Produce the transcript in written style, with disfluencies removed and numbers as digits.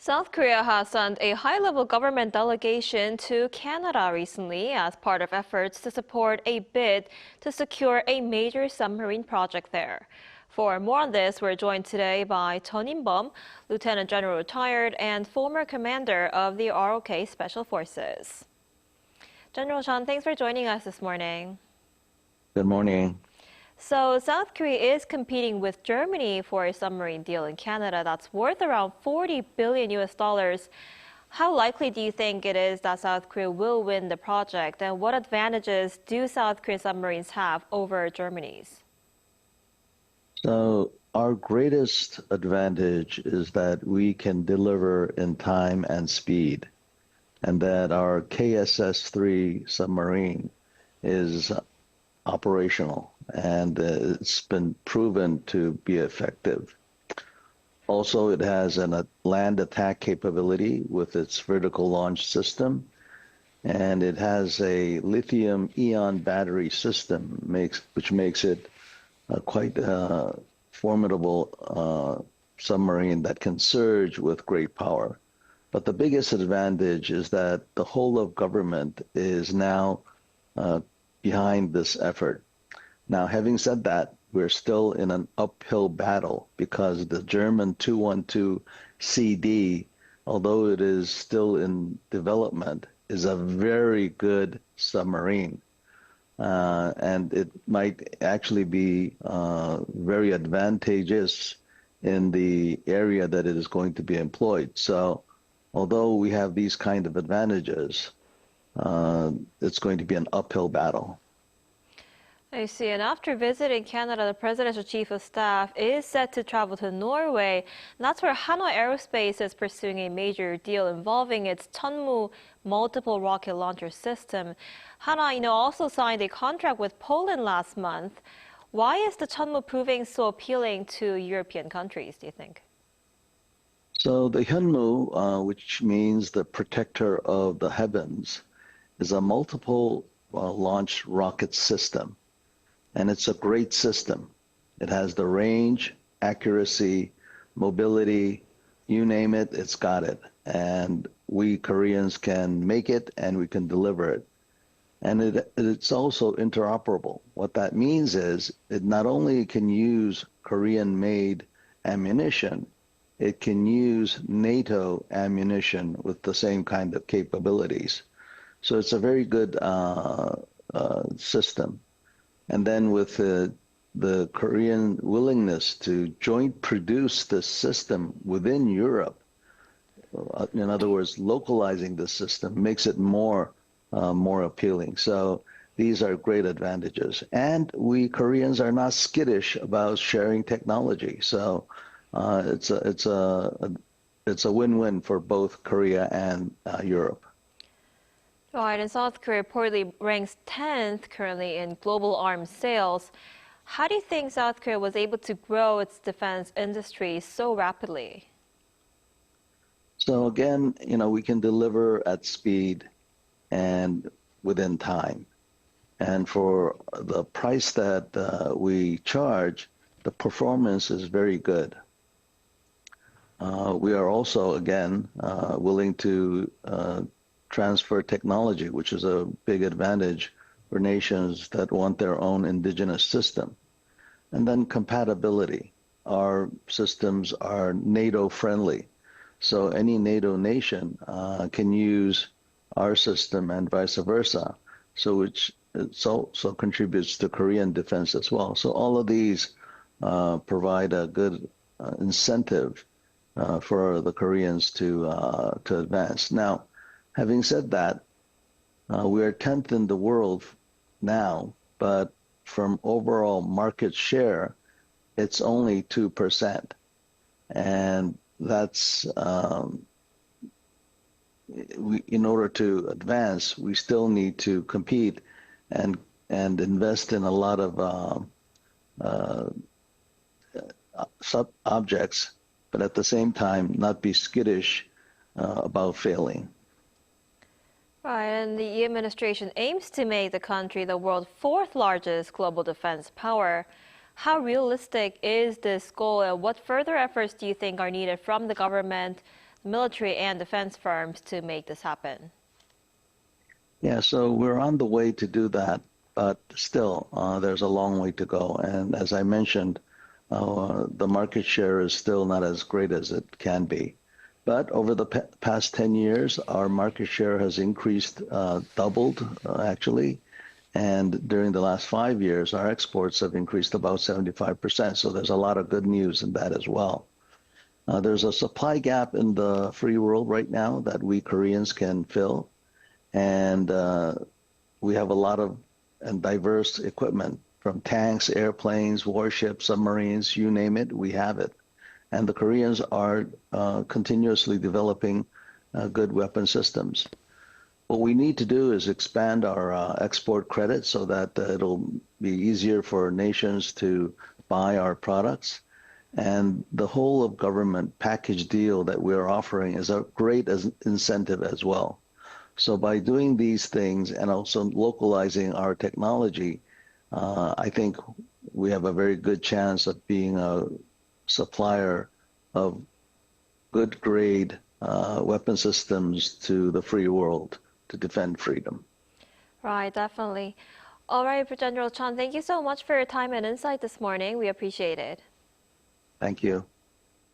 South Korea has sent a high-level government delegation to Canada recently as part of efforts to support a bid to secure a major submarine project there. For more on this, we're joined today by Chun In-Bum, Lieutenant General retired and former commander of the ROK Special Forces. General Chun, thanks for joining us this morning. Good morning. So South Korea is competing with Germany for a submarine deal in Canada that's worth around $40 billion US. How likely do you think it is that South Korea will win the project, and what advantages do South Korean submarines have over Germany's? So our greatest advantage is that we can deliver in time and speed, and that our KSS-3 submarine is operational, and it's been proven to be effective. Also, it has a land attack capability with its vertical launch system, and it has a lithium-ion battery system, which makes it quite a formidable submarine that can surge with great power. But the biggest advantage is that the whole of government is now behind this effort. Now, having said that, we're still in an uphill battle because the German 212 CD, although it is still in development, is a very good submarine. And it might actually be very advantageous in the area that it is going to be employed. So although we have these kind of advantages, it's going to be an uphill battle. I see. And after visiting Canada, the Presidential Chief of Staff is set to travel to Norway. And that's where Hanwha Aerospace is pursuing a major deal involving its Chunmoo multiple rocket launcher system. Hanwha, also signed a contract with Poland last month. Why is the Chunmoo proving so appealing to European countries, do you think? So the Chunmoo, which means the protector of the heavens, is a multiple launch rocket system. And it's a great system. It has the range, accuracy, mobility, you name it, it's got it. And we Koreans can make it and we can deliver it. And it's also interoperable. What that means is it not only can use Korean-made ammunition, it can use NATO ammunition with the same kind of capabilities. So it's a very good system. And then with the Korean willingness to joint produce this system within Europe, in other words, localizing the system makes it more appealing. So these are great advantages. And we Koreans are not skittish about sharing technology. So it's a win-win for both Korea and Europe. All right, and South Korea reportedly ranks 10th currently in global arms sales. How do you think South Korea was able to grow its defense industry so rapidly? So again, we can deliver at speed and within time. And for the price that we charge, the performance is very good. We are also, again, willing to transfer technology, which is a big advantage for nations that want their own indigenous system. And then compatibility. Our systems are NATO friendly. So any NATO nation can use our system and vice versa. So which also contributes to Korean defense as well. So all of these provide a good incentive for the Koreans to advance. Now, having said that, we are 10th in the world now, but from overall market share, it's only 2%. And that's, in order to advance, we still need to compete and invest in a lot of sub-objects, but at the same time, not be skittish about failing. Right, and the EU administration aims to make the country the world's 4th largest global defense power. How realistic is this goal, and what further efforts do you think are needed from the government, military and defense firms to make this happen? Yeah, so we're on the way to do that, but still, there's a long way to go. And as I mentioned, the market share is still not as great as it can be. But over the past 10 years, our market share has increased, doubled, actually. And during the last 5 years, our exports have increased about 75%. So there's a lot of good news in that as well. There's a supply gap in the free world right now that we Koreans can fill. And we have a lot of and diverse equipment from tanks, airplanes, warships, submarines, you name it, we have it. And the Koreans are continuously developing good weapon systems. What we need to do is expand our export credit so that it'll be easier for nations to buy our products. And the whole of government package deal that we're offering is a great incentive as well. So by doing these things and also localizing our technology, I think we have a very good chance of being a supplier of good grade weapon systems to the free world to defend freedom. Right, definitely. All right, General Chun, thank you so much for your time and insight this morning. We appreciate it. Thank you.